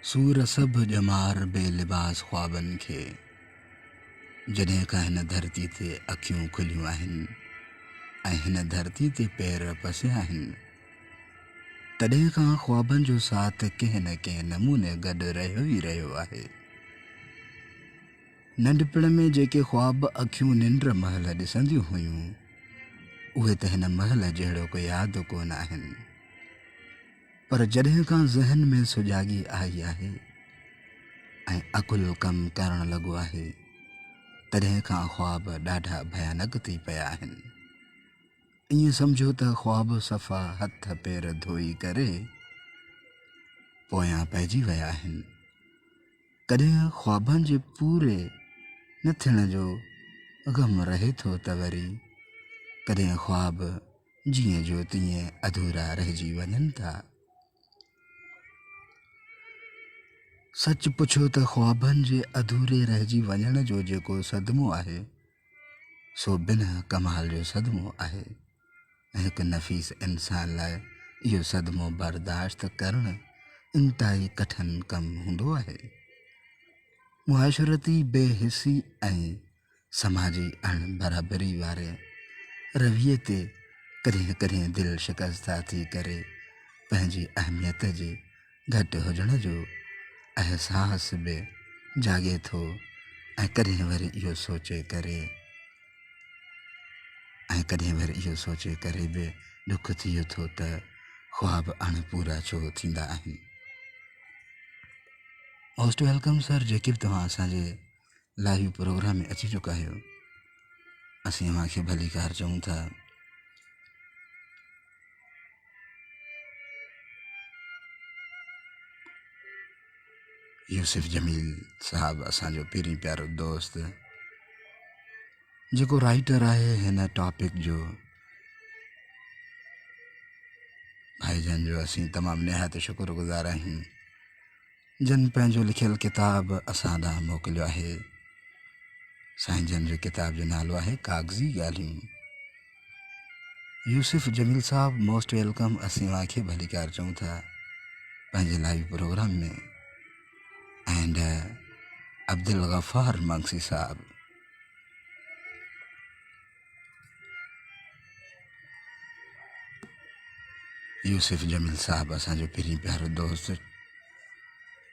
सूर सभ ॼमार बेलिबास ख्वाबनि खे जॾहिं खां हिन धरती ते अखियूं खुलियूं आहिनि ऐं हिन धरती ते पैर पसिया आहिनि, तॾहिं खां ख्वाबनि जो साथ कंहिं न कंहिं नमूने गॾु रहियो ई रहियो आहे। नंढपण में जेके ख्वाब अखियूं निंड महल ॾिसंदियूं हुयूं, उहे त हिन महल जहिड़ो को यादि कोन आहिनि। पर जॾहिं खां ज़हन में सुजाॻी आई आहे ऐं अकुल कमु करणु लॻो आहे, तॾहिं खां ख्वाब ॾाढा भयानक थी पिया आहिनि। ईअं सम्झो त ख्वाब सफ़ा हथ पेर धोई करे पोयां पइजी विया आहिनि। कॾहिं ख्वाबनि जे पूरे न थियण जो ग़म रहे थो त वरी कॾहिं ख्वाब जीअं जो तीअं अधूरा रहिजी वञनि था। सच पुछो त ख्वाबनि जे अधूरे रहिजी वञण जो जेको सदमो आहे, सो बिना कमाल जो सदमो आहे ऐं हिकु नफ़ीस इंसान लाइ इहो सदमो बर्दाश्त करणु इंतिहाई कठिन कमु हूंदो आहे। मुआशरती बेहिसी ऐं समाजी अणबराबरी वारे रवैये ते कॾहिं कॾहिं दिलि शिकस्ता थी करे पंहिंजी अहमियत जे घटि हुजण जो अहसास बि जाॻे थो ऐं कॾहिं वरी इहो सोचे करे बि दुख थिए थो त ख्वाब अणपूरा छो थींदा आहिनि। मोस्ट वेलकम सर, जेके बि तव्हां असांजे लाइव प्रोग्राम में अची चुका आहियो, असीं तव्हांखे भली कार चऊं था। यूसुफ जमील साहब असांजो पहिरीं प्यारो दोस्त, जेको राइटर आहे हिन टॉपिक जो, भाईजन जो असीं तमामु निहायत शुक्रगुज़ार आहियूं, जन पंहिंजो लिखियल किताब असां ॾांहुं मोकिलियो आहे। साईं जन जो किताब जो नालो आहे कागज़ी ॻाल्हियूं। यूसुफ जमील साहब, मोस्ट वेलकम, असीं तव्हांखे भली कार चऊं था पंहिंजे लाइव प्रोग्राम में। एंड अब्दुल गफ़ार मंगसी साहब, यूसुफ जमील साहब असांजो पहिरीं प्यारो दोस्त,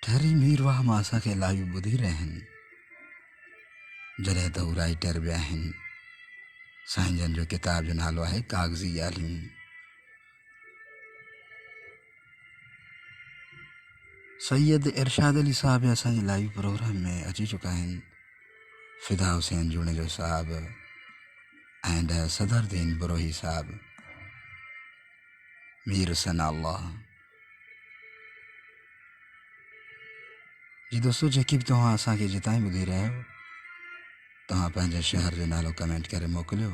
ठहरी मीरवाह मां असांखे लाइव ॿुधी रहिया आहिनि, जॾहिं त हू राइटर बि आहिनि। साईं जन जो किताब जो नालो आहे कागज़ी ॻाल्हियूं। सैयद इरशाद अली साहब असांजे लाइव प्रोग्राम में अची चुका आहिनि। फिदा हुसैन जुनेजो साहब एंड सदरुद्दीन बरोही साहब, मीर सना अल्लाह जी। दोस्तों, जेकी बि तव्हां असांखे जितां ई ॿुधी रहिया आहियो, तव्हां पंहिंजे शहर जो नालो कमेंट करे मोकिलियो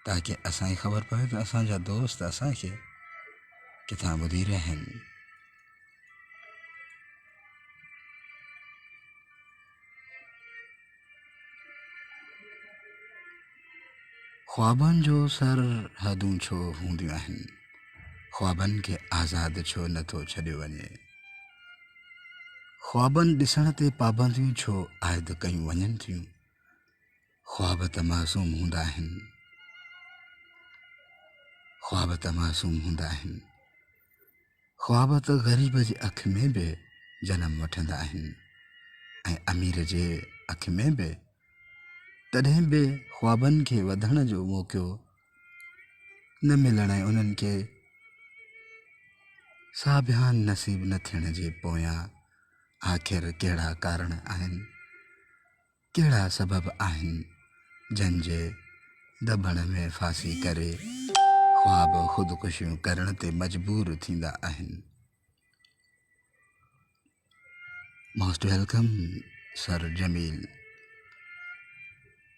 ताकी असांखे ख़बर पए त असांजा दोस्त असांखे किथां ॿुधी रहिया आहिनि। ख्वाबनि जो सरहदूं छो हूंदियूं आहिनि, ख्वाबनि खे आज़ादु छो नथो छॾियो वञे, ख्वाबनि ॾिसण ते पाबंदियूं छो आइद कयूं वञनि थियूं। ख्वाब त मासूम हूंदा आहिनि, ख्वाब त मासूम हूंदा आहिनि, ख्वाब त ग़रीब जी अखि में बि जनम वठंदा आहिनि ऐं अमीर जे अखि में बि। तॾहिं बि ख्वाबनि खे वधण जो मौक़ो न मिलण ऐं उन्हनि खे साबियान नसीब न थियण जे पोयां आख़िर कहिड़ा कारण आहिनि, कहिड़ा सबब आहिनि जंहिंजे दॿण में फासी करे ख्वाब ख़ुदकुशियूं करण ते मजबूर थींदा आहिनि। Most welcome sir Jamil.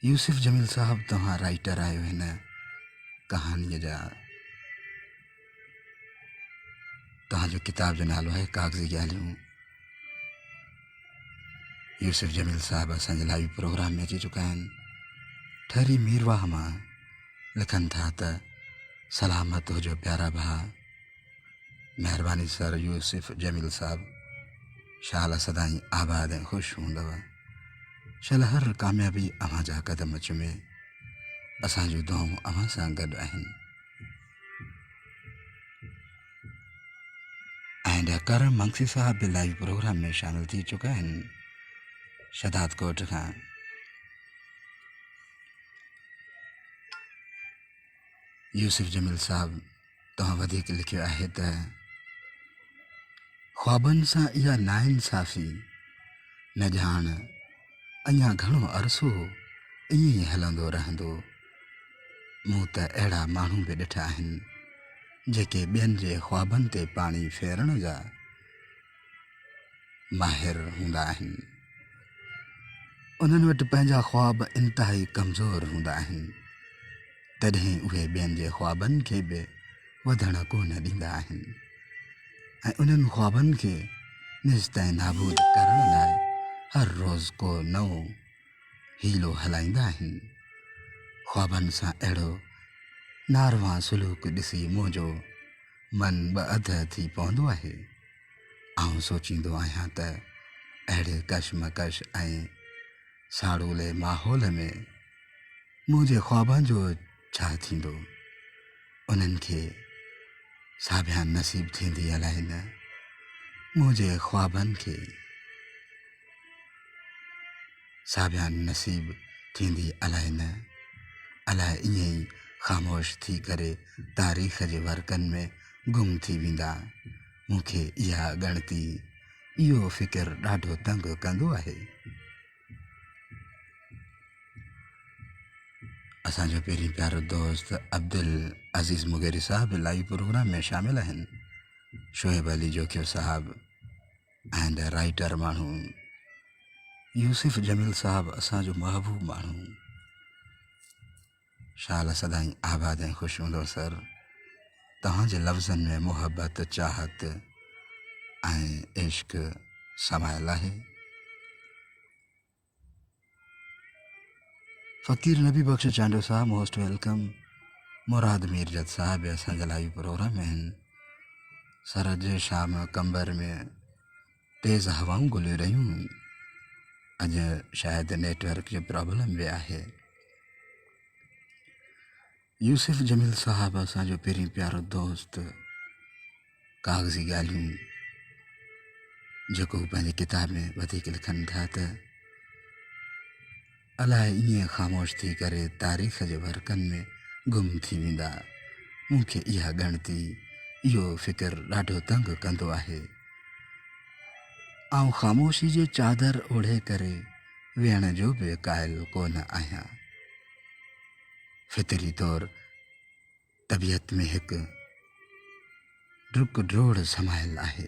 Yusuf Jamil sahib, तव्हां राइटर आहियो हिन कहानीअ जा। तव्हांजो किताब जो नालो आहे कागज़ी ॻाल्हियूं। यूसुफ जमील साहब असांजे लाइव प्रोग्राम में अची चुका आहिनि। ठहरी मीरवाह मां लिखनि था त सलामत हुजो प्यारा भाउ। महिरबानी सर यूसुफ जमील साहब, शाला सदाई आबाद ऐं ख़ुशि हूंदव। शल हर कामयाबी अव्हां जा क़दम चुमे। असांजूं दुआऊं अव्हां सां गॾु आहिनि। ऐं करम मंगसी साहब बि लाइव प्रोग्राम में शामिल थी चुका आहिनि शदाद कोट खां। यूसुफ जमील साहब तव्हां वधीक लिखियो आहे त ख्वाबनि सां इहा नाइंसाफ़ी न ॼाण अञा घणो अरसो ईअं ई हलंदो रहंदो। मूं त अहिड़ा माण्हू बि ॾिठा आहिनि जेके ॿियनि जे ख्वाबनि ते पाणी फेरण जा माहिर हूंदा आहिनि। उन्हनि वटि पंहिंजा ख्वाब इंतिहाई कमज़ोर हूंदा आहिनि, तॾहिं उहे ॿियनि जे ख्वाबनि खे बि वधण कोन ॾींदा आहिनि ऐं उन्हनि ख्वाबनि खे निस्ताईं नाबूद करण लाइ हर रोज़ को नओं हीलो हलाईंदा आहिनि। ख्वाबनि सां अहिड़ो नारवा सुलूक ॾिसी मुंहिंजो मन ॿ अध थी पवंदो आहे। आउं सोचींदो आहियां त अहिड़े कशमकश ऐं साड़ूले माहौल में मुंहिंजे ख्वाबनि जो छा थींदो। उन्हनि खे साबियान नसीब थींदी अलाए न। मुंहिंजे ख्वाबनि खे साबियान नसीब थींदी अलाए न। अलाए ईअं ई ख़ामोश थी करे तारीख़ जे वर्कनि में गुम थी वेंदा। मूंखे इहा ॻणती इहो फ़िकिर ॾाढो तंग कंदो आहे। असांजो पहिरीं प्यारो दोस्त अब्दुल अज़ीज़ मुगेरी साहब लाइव प्रोग्राम में शामिल आहिनि। शोएब अली जोखियो साहब एंड राइटर माण्हू यूसुफ जमील साहब असांजो महबूब माण्हू। शाल सदाई आबाद ऐं ख़ुशि हूंदो सर। तव्हांजे लफ़्ज़नि में मुहबत, चाहत ऐं इश्क समायल आहे। फ़कीर नबी बख्श चांडो साहब मोस्ट वेलकम। मुराद मीरजत साहब बि असांजे लाइव प्रोग्राम में आहिनि। सरज शाम कंबर में तेज़ हवाऊं ॻोल्हे रहियूं। अॼु शायदि नेटवर्क जो प्रॉब्लम बि आहे। यूसुफ जमील साहब असांजो पहिरीं प्यारो दोस्त कागज़ी ॻाल्हियूं जेको पंहिंजी किताब में वधीक लिखनि था त अलाए ईअं ख़ामोश थी करे तारीख़ जे वर्कनि में गुम थी वेंदा। मूंखे इहा ॻणती इहो फ़िकिर ॾाढो तंग कंदो आहे। आउं ख़ामोशी जे चादर ओढ़े करे वेहण जो बि क़ाइल कोन आहियां। फितरी तौरु तबियत में हिकु डुक ड्रोड़ समायल आहे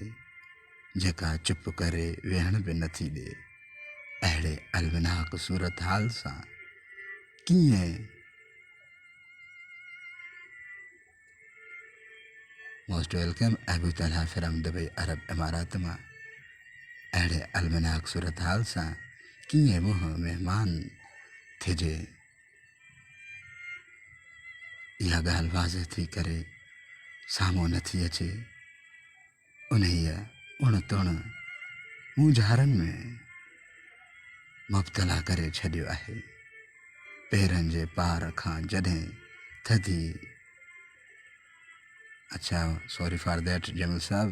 जेका चुप करे वेहण बि नथी ॾे। अहिड़े अलविनाक सूरत हाल सां कीअं most welcome Abu Talha from Dubai अरब इमारात मां। अहिड़े अलविनाक सूरत हाल सां कीअं मुंहुं महिमान थिजे। इहा ॻाल्हि वाज़ह थी करे साम्हूं नथी अचे। उन्हीअ उण तुण मुंझारनि में मुब्तला करे छॾियो आहे। पेरनि जे पार खां जॾहिं थधी अच्छा सॉरी फॉर दैट जमील साहब।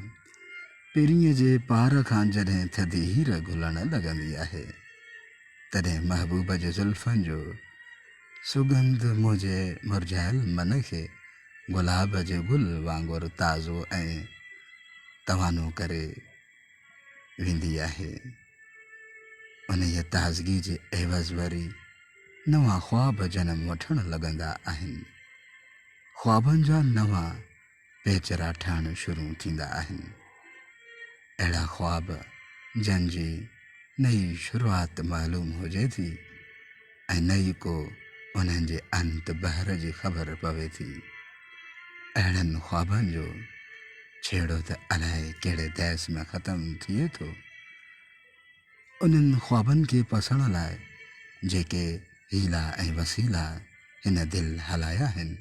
पेरीअ जे पार खां जॾहिं थधी हीर घुलण लॻंदी आहे तॾहिं महबूब जे ज़ुल्फ़नि जो सुगंध मुंहिंजे मुरझायल मन खे गुलाब जे गुल वांगुरु ताज़ो ऐं तवानो करे वेंदी आहे। उन्हीअ ताज़गी जे एवज़ वरी नवां ख्वाब जनम वठण लॻंदा आहिनि। ख्वाबनि जा नवां पेचरा ठहण शुरू थींदा आहिनि। अहिड़ा ख्वाब जंहिंजी नई शुरूआत मालूम हुजे थी ऐं नई को उन्हनि जे अंत बहर जी ख़बर पवे थी। अहिड़नि ख्वाबनि जो छेड़ो त अलाए कहिड़े देस में ख़तमु थिए थो। उन्हनि ख्वाबनि खे पसण लाइ जेके हीला ऐं वसीला हिन दिलि हलाया आहिनि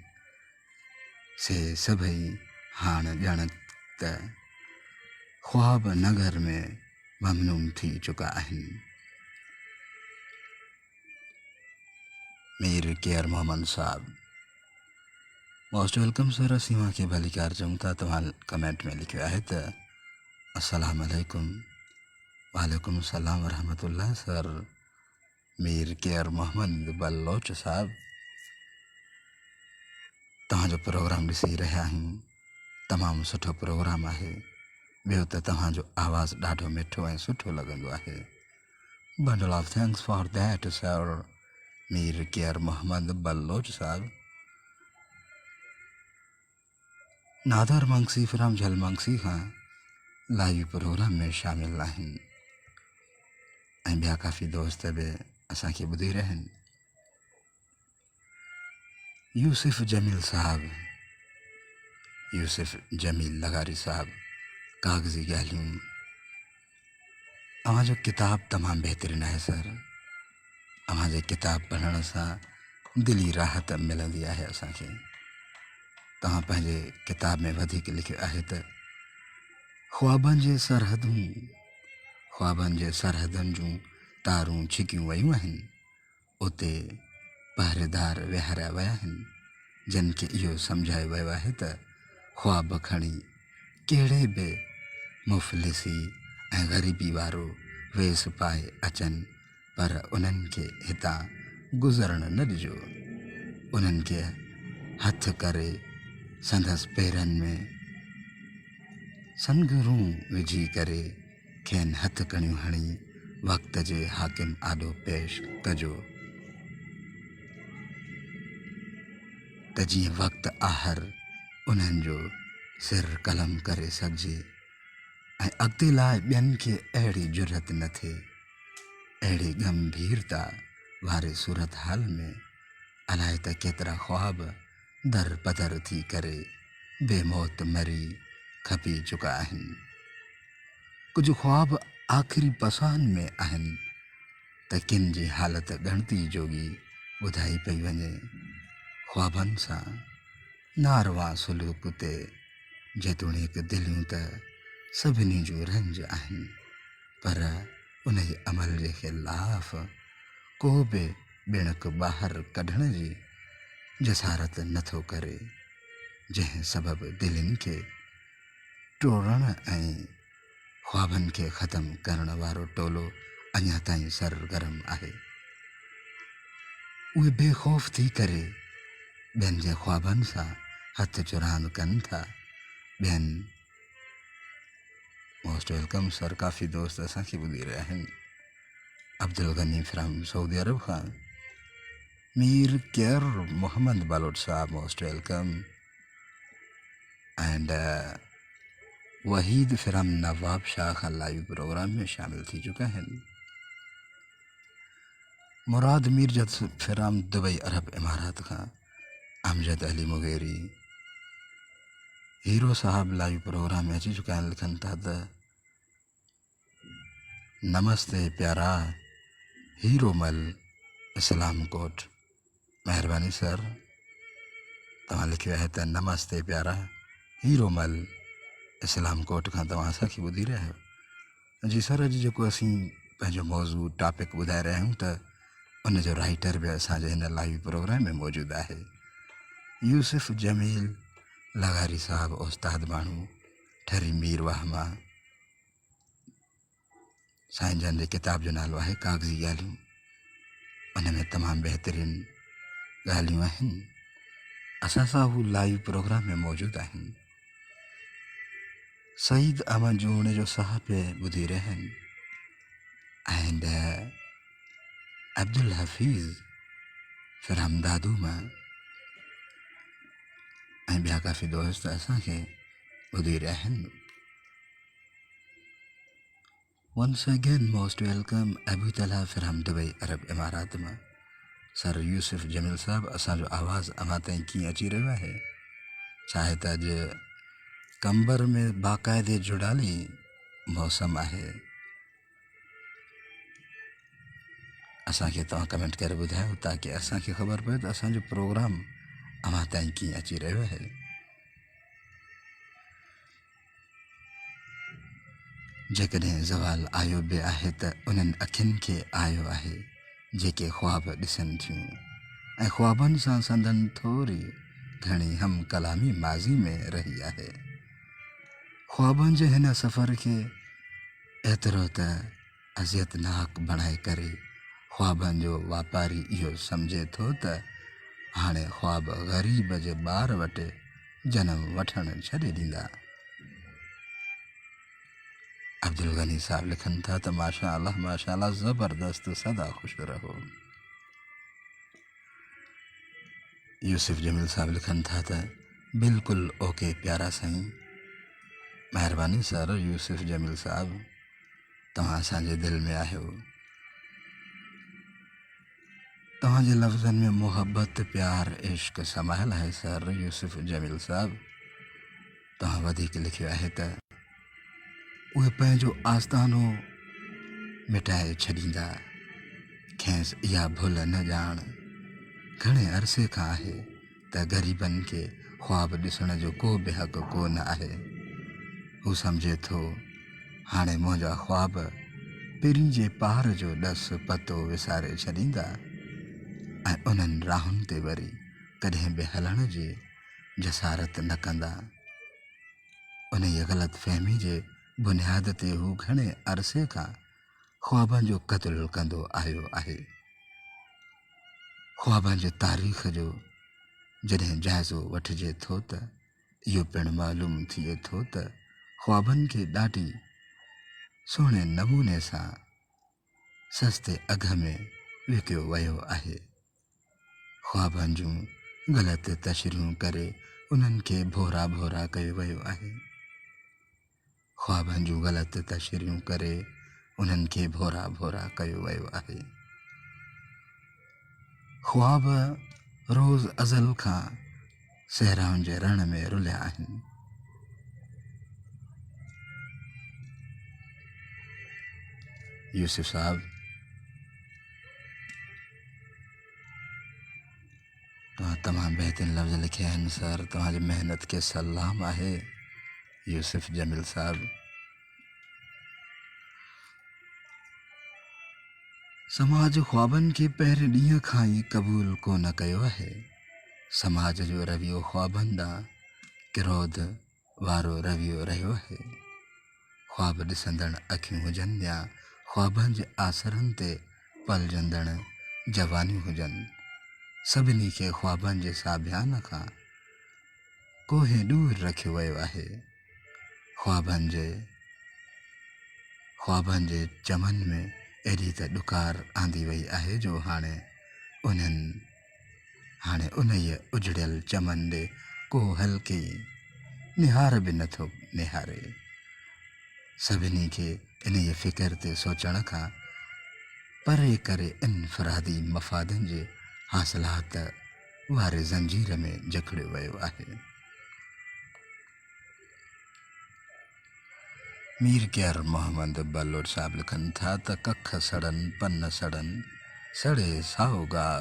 से सभई हाणे ॼण त ख्वाब नगर में ममनून थी चुका आहिनि। मीर केयर मोहम्मद साहब, मोस्ट वेलकम सर। असीं मूंखे भलीकार चऊं था। तव्हां कमेंट में लिखियो आहे त अस्सलाम वालेकुम। वालेकुम सलाम वरहमतुल्लाह सर। मीर केयर मोहम्मद बलोच साहब, तव्हांजो प्रोग्राम ॾिसी रहिया आहियूं। तमामु सुठो प्रोग्राम आहे। ॿियो त तव्हांजो आवाज़ु ॾाढो मिठो ऐं सुठो लॻंदो आहे। Bundle of thanks for that sir. Mir केयर मोहम्मद बलोच साहब। नादर मंगसी फ्राम झलमंगसी खां लाइव प्रोग्राम में शामिल आहिनि ऐं ॿिया काफ़ी दोस्त बि असांखे ॿुधी रहिया आहिनि। यूसुफ जमील साहब, यूसुफ जमील लगारी साहब, कागज़ी ॻाल्हियूं। अव्हांजो किताब तमामु बहितरीनु आहे सर। अव्हांजे किताब पढ़ण सां दिली राहत मिलंदी आहे असांखे। तव्हां पंहिंजे किताब में वधीक लिखियो आहे त ख्वाबनि जे सरहदनि जूं तारूं छिकियूं वयूं आहिनि। उते पहरेदार विहारिया विया आहिनि, जिन खे इहो सम्झायो वियो आहे त ख्वाब खणी कहिड़े बि मुफ़लिसी ऐं ग़रीबी वारो वेस पाए अचनि, पर उन्हनि खे हितां गुज़रणु न ॾिजो। उन्हनि खे हथु करे संदसि पेरनि में संगरूं विझी करे खेनि हथकड़ियूं हणी वक़्त जे हाकिम आॾो पेश कजो, त जीअं वक़्तु आहर उन्हनि जो सिर कलम करे सघिजे ऐं अॻिते लाइ ॿियनि खे अहिड़ी जुरत न थिए। अहिड़ी गंभीरता वारे सूरत हाल में अलाए त केतिरा ख्वाब दर पदर थी करे बेमौत मरी खपी चुका आहिनि। कुझु ख्वाब आख़िरी पसान में आहिनि त किन जी हालत ॻणती जोगी ॿुधाई पई वञे। ख्वाबनि सां नारवा सुलूक ते जेतोणीकि दिलियूं त सभिनी जूं रंज आहिनि, पर उन जे अमल जे ख़िलाफ़ को बि ॿिणक ॿाहिरि कढण जी जसारत नथो करे, जंहिं सबबु दिलनि खे टोड़ण ऐं ख्वाबनि खे ख़तमु करण वारो टोलो अञा ताईं सरगर्म आहे। उहे बेखौफ़ थी करे ॿियनि जे ख्वाबनि सां हथ चुरांद कनि था। ॿियनि मोस्ट वेलकम सर। काफ़ी दोस्त असांखे ॿुधी रहिया आहिनि। Abdul Ghani from Saudi Arab खां मीर केयर Muhammad Baloch sahib, most welcome. And Waheed from Nawabshah खां लाइव प्रोग्राम में शामिल थी चुका आहिनि। मुराद मीरजत फ्राम दुबई अरब इमारात खां अमजद अली मुगेरी, हीरो साहब लाइव प्रोग्राम में अची चुका आहिनि। लिखनि था त नमस्ते प्यारा हीरो मल इस्लाम कोट। महिरबानी सर, तव्हां लिखियो आहे त नमस्ते प्यारा हीरो मल इस्लाम कोट खां तव्हां असांखे ॿुधी रहिया आहियो। जी सर, अॼु जेको असीं पंहिंजो मौज़ू टॉपिक ॿुधाए रहिया आहियूं त उनजो राइटर बि असांजे हिन लाइव प्रोग्राम में मौजूदु आहे। यूसुफ जमील लगारी साहब, उस्ताद माण्हू, ठरी मीर वाहमा। साईं जन जे किताब जो नालो आहे कागज़ी ॻाल्हियूं। उन में तमामु बहितरीनु ॻाल्हियूं आहिनि। असां सां हू लाइव प्रोग्राम में मौजूदु आहिनि। सईद अहमद जूणे जो साहब बि ॿुधी रहिया आहिनि। एंड अब्दुल हफ़ीज़ फ्राम दादूमा ऐं ॿिया काफ़ी दोस्त असांखे ॿुधी रहिया आहिनि। वंस अगेन मोस्ट वेलकम अबू तला फ्राम दुबई अरब इमारात मां। सर यूसुफ जमील साहब, असांजो आवाज़ु अव्हां ताईं कीअं अची रहियो आहे? चाहे त अॼु कंबर में बाक़ाइदे जुड़ाली मौसम आहे। असांखे तव्हां कमेंट करे ॿुधायो ताकी असांखे ख़बर पए त असांजो प्रोग्राम अव्हां ताईं कीअं अची रहियो आहे। जेकॾहिं ज़वाल आयो बि आहे त उन्हनि अखियुनि खे आयो आहे जेके ख्वाब ॾिसनि थियूं ऐं ख्वाबनि सां संदन थोरी घणी हम कलामी माज़ी में रही आहे। ख्वाबनि जे हिन सफ़र खे एतिरो त अज़ियतनाक बणाए करे ख्वाबनि जो वापारी इहो सम्झे थो त हाणे ख्वाब ग़रीब जे ॿार वटि जनम वठणु छॾे ॾींदा। अब्दुल गनी साहब लिखनि था त माशा अल्लाह ज़बरदस्त, सदा ख़ुश रहो। यूसुफ जमील साहब लिखनि था त बिल्कुलु ओके प्यारा साईं। महिरबानी सर यूसुफ जमील साहब, तव्हां असांजे दिलि में आहियो। तव्हांजे लफ़्ज़नि में मोहब्बत, प्यार, इश्क समायल आहे सर यूसुफ जमील साहब। तव्हां वधीक लिखियो आहे त उहे पंहिंजो आस्तानो मिटाए छॾींदा, खेसि इहा भुल न ॼाण घणे अरसे खां आहे त ग़रीबनि खे ख्वाब ॾिसण जो को बि हक़ कोन आहे। हू सम्झे थो हाणे मुंहिंजा ख्वाब पिरी जे पहाड़ जो ॾस पतो विसारे छॾींदा ऐं उन्हनि राहुनि ते वरी कॾहिं बि हलण जी जसारत न कंदा। उन ई ग़लति फ़हमी जे बुनियाद ते हू घणे अरसे खां ख्वाबनि जो क़त्ल कंदो आयो आहे। ख्वाबनि जे तारीख़ जो जॾहिं जाइज़ो वठिजे थो त इहो पिणु मालूम थिए थो त ख्वाबनि खे ॾाढी सुहिणे नमूने सां सस्ते अघ में विकियो वियो आहे। ख्वाबनि जूं ग़लति तशरीहूं करे उन्हनि खे भोरा भोरा कयो वियो आहे। ख्वाबनि जूं ग़लति तशरीहूं करे उन्हनि खे भोरा भोरा कयो वियो आहे। ख्वाब रोज़ अज़ल खां सहराउनि जे रण में रुलिया आहिनि। यूसुफ साहब, तव्हां तमामु बहितरीन लफ़्ज़ लिखिया आहिनि सर। तव्हांजी महिनत खे सलाम आहे यूसुफ जमील साहब। समाज ख्वाबनि खे पहिरें ॾींहं खां ई क़बूल कोन कयो आहे। समाज जो रवियो ख्वाबनि ॾांहुं किरोध वारो रवियो रहियो आहे। ख्वाब ॾिसंदड़ अखियूं हुजनि या ख्वाबनि जे आसरनि ते पलजंदड़ जवानियूं हुजनि, सभिनी खे ख्वाबनि जे साबियान खां कोहे दूर रखियो वियो आहे। ख्वाबनि जे चमन में एॾी त ॾुकार आंदी वई आहे जो हाणे उन ई उजड़ियल चमन ॾे को हल्की निहार बि नथो निहारे। सभिनी खे इन ई फ़िक्र ते सोचण खां परे करे इनफ़रादी मफ़ादनि जे हासिलात वारे ज़ंजीर में जकड़ियो वियो आहे। मीर केर मोहम्मद बलोच साहब लिखनि था त कख सड़नि, पन सड़नि, सड़े साओ गाह,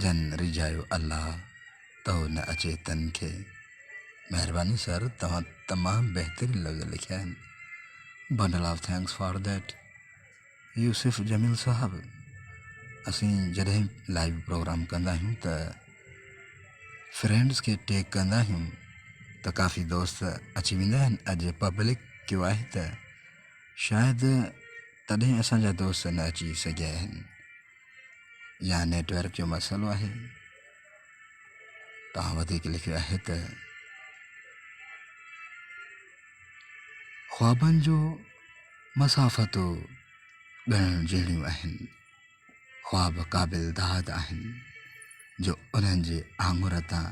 जन रिझायो अल्लाह तो न अचे तन खे। महिरबानी सर, तव्हां तमामु बहितरीन लफ़्ज़ लिखिया आहिनि। Bundle of thanks for that Yusuf Jamil sahib. असीं जॾहिं लाइव प्रोग्राम कंदा आहियूं त फ्रेंड्स खे टैग कंदा आहियूं त काफ़ी दोस्त अची वेंदा आहिनि। अॼु पब्लिक कयो आहे त शायदि तॾहिं असांजा दोस्त न अची सघिया आहिनि या नेटवर्क जो मसइलो आहे। तव्हां वधीक लिखियो आहे त ख्वाबनि जो मसाफ़तो ॻणण जहिड़ियूं आहिनि। ख्वाब क़ाबिल दाद आहिनि जो उन्हनि जे आङुर तां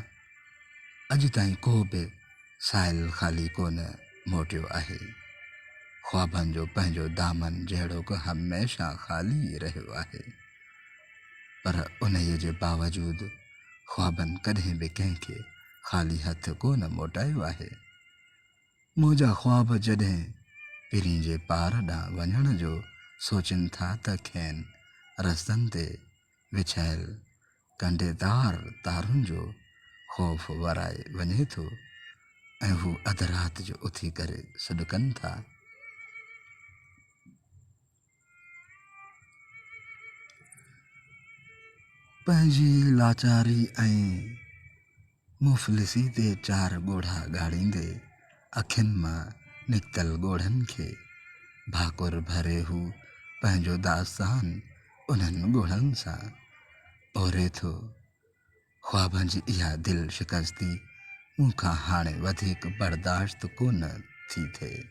अॼु ताईं को बि साइल ख़ाली कोन मोटियो आहे। ख्वाबनि जो पंहिंजो दामन जहिड़ो को हमेशह ख़ाली रहियो आहे, पर उन जे बावजूदि ख्वाबनि कॾहिं बि कंहिंखे ख़ाली हथ कोन मोटायो आहे। मुंहिंजा ख्वाब जॾहिं पिरी जे पार ॾांहुं वञण जो सोचनि था त खेनि रस्तनि ते विछायल कंडेदार तारुनि जो ख़ौफ़ वराए वञे थो ऐं हू अधु राति जो उथी करे सॾु कनि था। पंहिंजी लाचारी ऐं मुफ़लिसी ते 4 ॻोढ़ा ॻाड़ींदे अखियुनि मां निकितल ॻोढ़नि खे भाकुर भरे हू पंहिंजो दास्तान उन्हनि ॻोढ़नि सां ओरे थो। ख्वाबनि जी इहा दिलि शिकस्ती मूंखां हाणे वधीक बर्दाश्त कोन थी थिए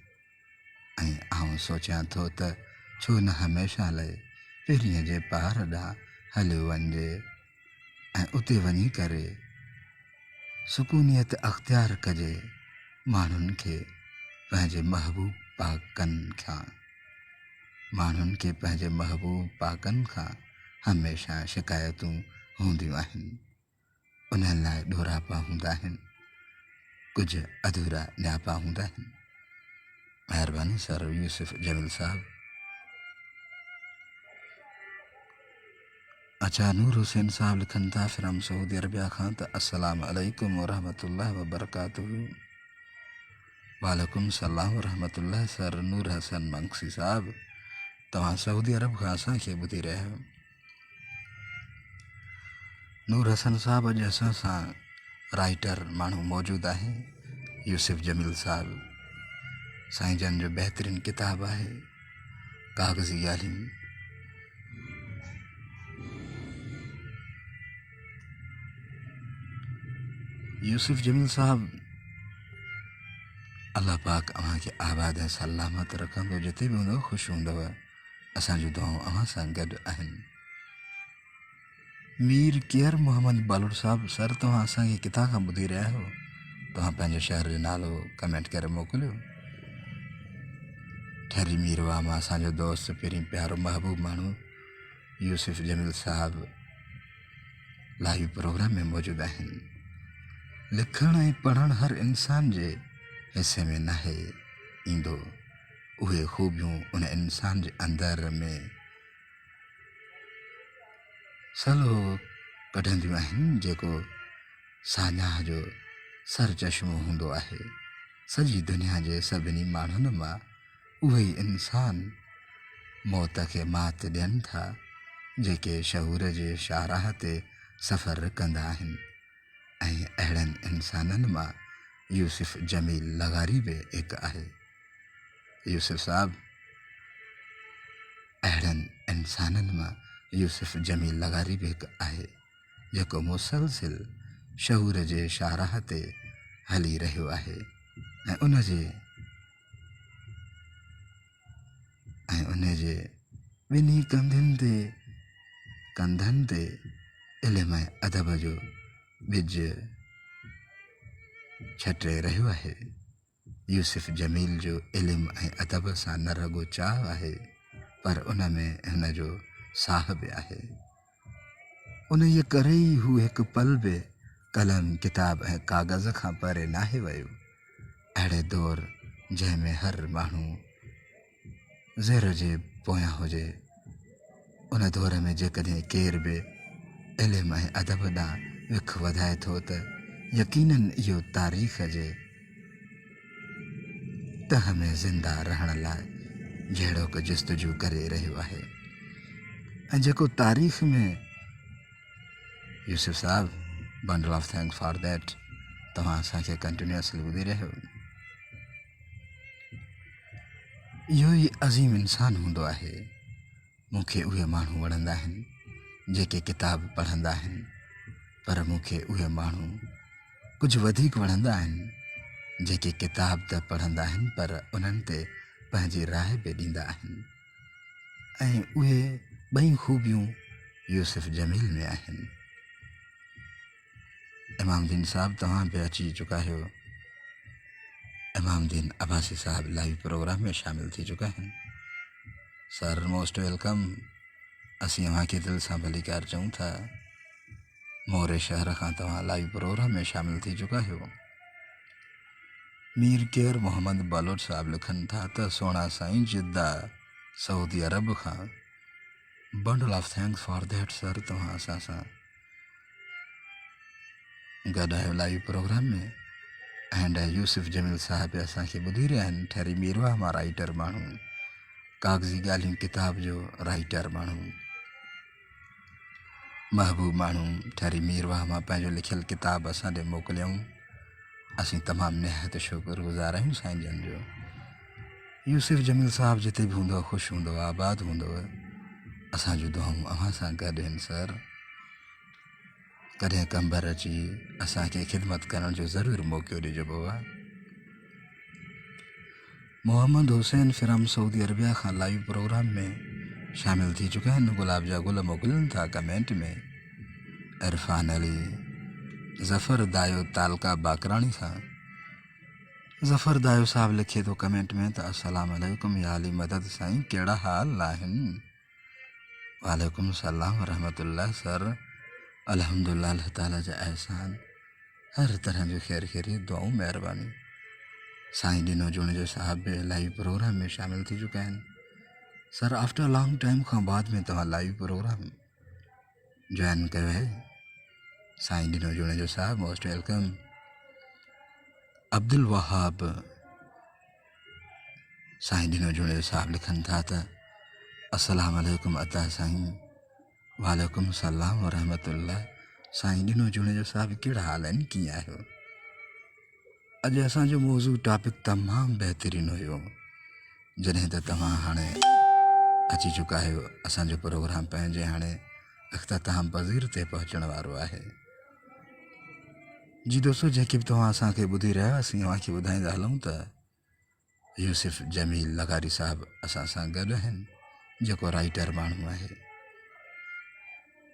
ऐं आउं सोचियां थो त छो न हमेशह लाइ पिरीअ जे पहाड़ ॾांहुं हलियो वञिजे ऐं उते वञी करे सुकूनियत अख़्तियार कजे माण्हुनि खे पंहिंजे महबूब पाकनि खां हमेशह शिकायतूं हूंदियूं आहिनि। उन्हनि लाइ ॾोरापा हूंदा आहिनि, कुझु अधूरा न्यापा हूंदा आहिनि। महिरबानी सर यूसुफ जमील साहब। अच्छा, नूर हुसैन साहब लिखनि था फ्रॉम सऊदी अरबिया खां त अस्सलाम अलैकुम वरहमतुल्लाहि वबरकातुहू। वालेकुम सलाम वरहमतुल्लाह। सर नूर हसन मंगसी साहब, तव्हां सऊदी अरब खां असांखे ॿुधी रहिया आहियो। नूर हसन साहब, अॼु असां सां राइटर माण्हू मौजूदु आहे यूसुफ जमील साहब। साईं जन जो बहितरीनु किताबु आहे कागज़ी ॻाल्हियूं। यूसुफ जमील साहब, अल्लाह पाक अव्हांखे आबाद ऐं सलामत रखंदो। जिते बि हूंदव ख़ुशि हूंदव। असांजूं दुआऊं अव्हां सां गॾु आहिनि। मीर केयर मोहम्मद बालुर साहब, सर तव्हां असांखे किथां खां ॿुधी रहिया आहियो? तव्हां पंहिंजे शहर जो नालो कमेंट करे मोकिलियो। ठहरी मीरवा मां असांजो दोस्त पहिरीं प्यारो महबूब माण्हू यूसुफ जमील साहब लाइव प्रोग्राम में मौजूदु आहिनि। लिखणु ऐं पढ़णु हर इंसान जे हिसे में नाहे ईंदो। उहे ख़ूबियूं उन इंसान जे अंदर में सलो कढंदियूं आहिनि जेको साञाह जो सरचश्मो हूंदो आहे। सॼी दुनिया जे सभिनी माण्हुनि मां उहे ई इंसान मौत खे मात ॾियनि था जेके शहूर जे शाहराह ते सफ़र कंदा आहिनि। ऐं अहिड़नि इंसाननि मां यूसुफ जमील लगारी बि हिकु आहे। यूसुफ साहब, अहिड़नि इंसाननि मां यूसुफ जमील लगारी बि हिकु आहे जेको मुसलसिल शहूर जे शाहराह ते हली रहियो आहे ऐं उन जे ॿिन्ही कंधनि ते इल्म ऐं अदब जो ॿिज छटे रहियो आहे। यूसुफ जमील जो इल्म ऐं अदब सां न रुॻो चाह आहे पर उन में हिन जो साह बि आहे। उन जे करे ई हू हिकु पल बि कलम किताब ऐं कागज़ खां परे नाहे वियो। अहिड़े दौर जंहिंमें हर माण्हू ज़ेर जे पोयां हुजे, उन दौर में जेकॾहिं केर बि इल्म ऐं अदब ॾांहुं विख वधाए थो त यकीनन इहो तारीख़ जे तह में ज़िंदा रहण लाइ जहिड़ो जस्तजू करे रहियो आहे। ऐं जेको तारीख़ में Yusuf sahib, bundle of thanks for that, तव्हां असांखे कंटिन्यूअसली ॿुधी रहियो। इहो ई अज़ीम इंसानु हूंदो आहे। मूंखे उहे माण्हू वणंदा आहिनि जेके किताब पढ़ंदा आहिनि, पर मूंखे उहे माण्हू कुझु वधीक वणंदा आहिनि जेके किताब त पढ़ंदा आहिनि पर उन्हनि ते पंहिंजी राय बि ॾींदा आहिनि। ऐं उहे ॿई ख़ूबियूं यूसुफ जमील में आहिनि। इमामदीन साहब, तव्हां बि अची चुका आहियो। इमामदीन अब्बासी साहब लाइव प्रोग्राम में शामिल थी चुका आहिनि। Sir most welcome. असीं अव्हांखे दिलि सां भलीकार चऊं था। मोरे शहर खां तव्हां लाइव प्रोग्राम में शामिल थी चुका आहियो। मीर केयर मोहम्मद बालोच साहब लिखनि था त सोना साईं जिद्दा सऊदी अरब खां bundle of thanks for that. Sir तव्हां असां सां गॾु आहियो लाइव प्रोग्राम में। एंड यूसुफ जमील साहब असांखे ॿुधी रहिया आहिनि। ठहरी मीरवा मां राइटर माण्हू, कागज़ी ॻाल्हियूं किताब जो राइटर माण्हू। महबूब माण्हू ठरी मीरवाह मां पंहिंजो लिखियल किताब असां ॾे मोकिलियऊं। असीं तमामु निहायत शुक्रगुज़ार आहियूं साईं जन जो। यूसुफ जमील साहब जिते बि हूंदव ख़ुशि हूंदव, आबाद हूंदव। असांजूं दुआऊं अव्हां सां गॾु आहिनि सर। कॾहिं कंबर अची असांखे ख़िदमत करण जो ज़रूरु मौक़ो ॾिजो बाबा। मोहम्मद हुसैन फिरम सऊदी अरबिया खां लाइव प्रोग्राम में शामिल थी चुका आहिनि। गुलाब जा गुल मोकिलनि था कमेंट में। इरफान अली, ज़फ़र दायो तालका बाकराणी खां। ज़फ़र दायो साहब लिखे थो कमेंट में त अस्सलाम वालेकुम या अली मदद साईं, कहिड़ा हाल आहिनि? वालेकुम सलाम रहमतुल्लाह सर। अल्हम्दुलिल्लाह, अल्लाह ताला जा एहसान, हर तरह जो ख़ैर ख़ैरियत, दुआऊं, महिरबानी। साईं ॾिनो जुणिजो साहब बि लाइव प्रोग्राम में शामिल थी चुका आहिनि। सर आफ्टर लॉन्ग टाइम खां बाद में तव्हां लाइव प्रोग्राम जॉइन कयो आहे। साईं ॾिनो जुणिजो साहब, मोस्ट वेलकम। अब्दुल वहाब, साईं ॾिनो जुणिजो साहब लिखनि था त अस्सलाम वालेकुम अता साईं। वालेकुम सलाम वरहमतुल्लाह। साईं ॾिनो जुणिजो साहब, कहिड़ा हाल आहिनि, कीअं आहियो? अॼु असांजो मौज़ू टॉपिक तमामु बहितरीनु हुयो। जॾहिं त तव्हां हाणे अची चुका आहियो, असांजो प्रोग्राम पंहिंजे हाणे अख़्ताम पज़ीर ते पहुचण वारो आहे। जी दोस्तो, जेके बि तव्हां असांखे ॿुधी रहिया, असीं तव्हांखे ॿुधाईंदा हलूं त यूसुफ जमील लगारी साहब असां सां गॾु आहिनि, जेको राइटर माण्हू आहे।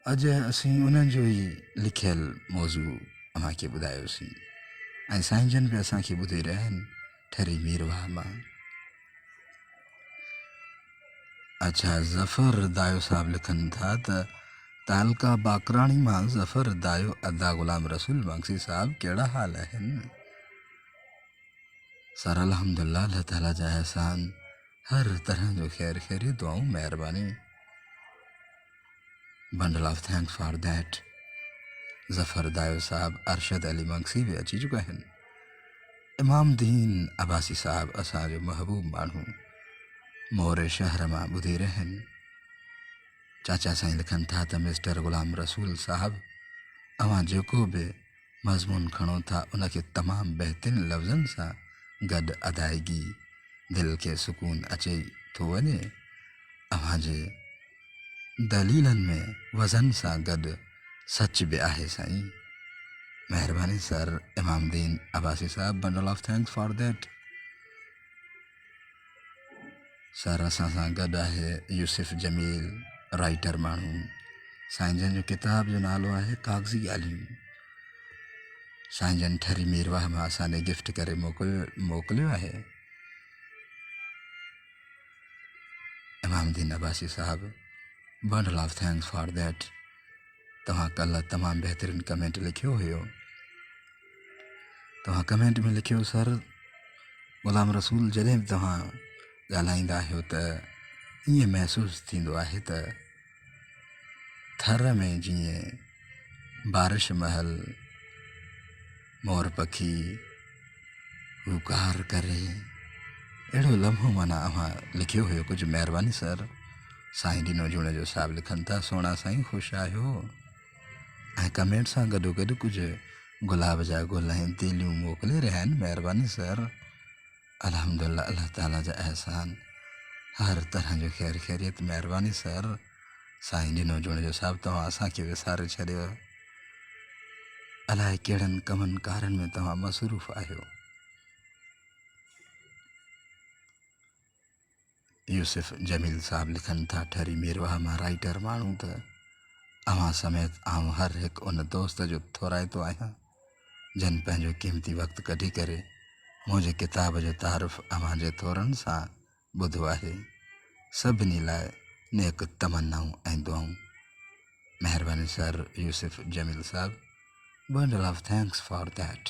अॼु असीं उन्हनि जो ई लिखियल मौज़ू तव्हांखे ॿुधायोसीं ऐं साईं जन बि असांखे ॿुधी रहिया आहिनि ठरी मीरवाह मां। अच्छा, ज़फ़र दायो साहब लिखनि था त तालका बाकराणी मां ज़फ़र दायो अदा ग़ुलाम रसूल बंसी साहब, कहिड़ा हाल आहिनि? सर अल्हम्दुलिल्लाह, अल्लाह ताला जा एहसान, हर तरह जो ख़ैर ख़ैरियत, दुआऊं, महिरबानी। Bundle of thanks for that. Zafar दायो साहब, अरशद अली मंगसी भी अची चुका आहिनि। इमाम दीन अब्बासी साहब असांजो महबूब माण्हू मोरे शहर मां ॿुधी रहिया आहिनि। चाचा साईं लिखनि था त मिस्टर ग़ुलाम रसूल साहब, अव्हां जेको बि मज़मून खणो था उनखे तमामु बहितरीन लफ़्ज़नि सां गॾु अदायगी दिलि खे सुकून अचे थो वञे। अव्हांजे दलीलनि में वज़न सां गॾु सच बि आहे साईं। महिरबानी sir. Imam Din Abbasi sahib, bundle of thanks for that. Sir असां सां गॾु आहे यूसुफ जमील, राइटर माण्हू। साईं जन जो किताब जो नालो आहे कागज़ी ॻाल्हियूं। साईं जन ठरी मीरवाह मां असांखे गिफ्ट करे मोकिलियो आहे। Imam Din Abbasi sahib, bundle of thanks for that. तव्हां कल्ह तमामु बहितरीनु कमेंट लिखियो हुयो। तव्हां कमेंट में लिखियो, सर ग़ुलाम रसूल, जॾहिं बि तव्हां ॻाल्हाईंदा आहियो त ईअं महसूसु थींदो आहे त थर में जीअं बारिश महल मोर पखी हुकार करे, अहिड़ो लम्हो माना अव्हां लिखियो हुयो कुझु। महिरबानी सर। साईं ॾिनो जुणिजो साहब लिखनि था, सोना साईं, ख़ुशि आहियो? ऐं कमेंट सां गॾोगॾु कुझु गुलाब जा गुल ऐं तीलियूं मोकिले रहिया आहिनि। महिरबानी सर। अल्हम्दुलिल्लाह, अल्लाह ताला जा एहसान, हर तरह जो ख़ैर ख़ैरियत, महिरबानी सर। साईं ॾिनो जुणिजो साहब, तव्हां असांखे विसारे छॾियो। अलाए कहिड़नि कमनि कारनि में तव्हां मसरूफ़ आहियो। यूसुफ जमील साहब लिखनि था, ठरी मीरवाह मां राइटर माण्हू त अव्हां समेत आऊं हर हिकु उन दोस्त जो थोराइतो आहियां जन पंहिंजो क़ीमती वक़्तु कढी करे मुंहिंजे किताब जो तारुफ़ अव्हांजे थोरनि सां ॿुधो आहे। सभिनी लाइ नेक तमन्नाऊं ऐं दुआऊं। महिरबानी sir. Yusuf Jamil sahib, bundle of thanks for that.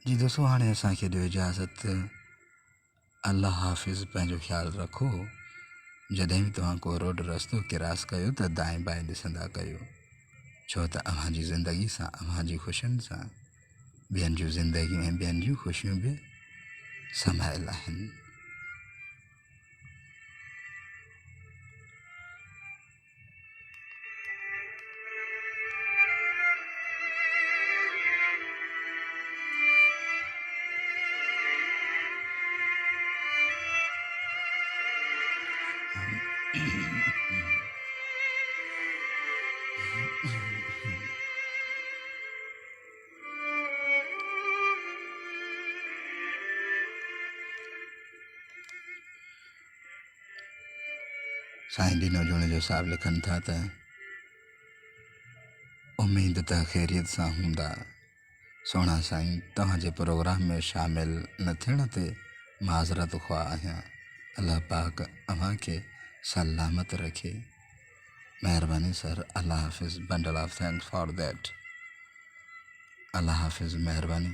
जी दोस्तों, हाणे असांखे ॾियो इजाज़त। अल्लाह हाफ़िज़। पंहिंजो ख़्यालु रखो। जॾहिं बि तव्हां को रोड रस्तो क्रॉस कयो त दाएं बाएं ॾिसंदा कयो, छो त अव्हांजी ज़िंदगी सां, अव्हांजी ख़ुशियुनि सां ॿियनि जूं ज़िंदगियूं ऐं ॿियनि जूं ख़ुशियूं बि समायल आहिनि। साईं ॾिनो जोणे जो साहब लिखनि था त उम्मीद त ख़ैरियत सां हूंदा। सोना साईं तव्हांजे प्रोग्राम में शामिल न थियण ते माज़रत ख़्वाह आहियां। अल्लाह पाक अव्हांखे सलामत रखे। मेहरबानी सर। अल्लाह हाफ़िज़। Bundle of thanks for that. Allah हाफ़िज़। मेहरबानी।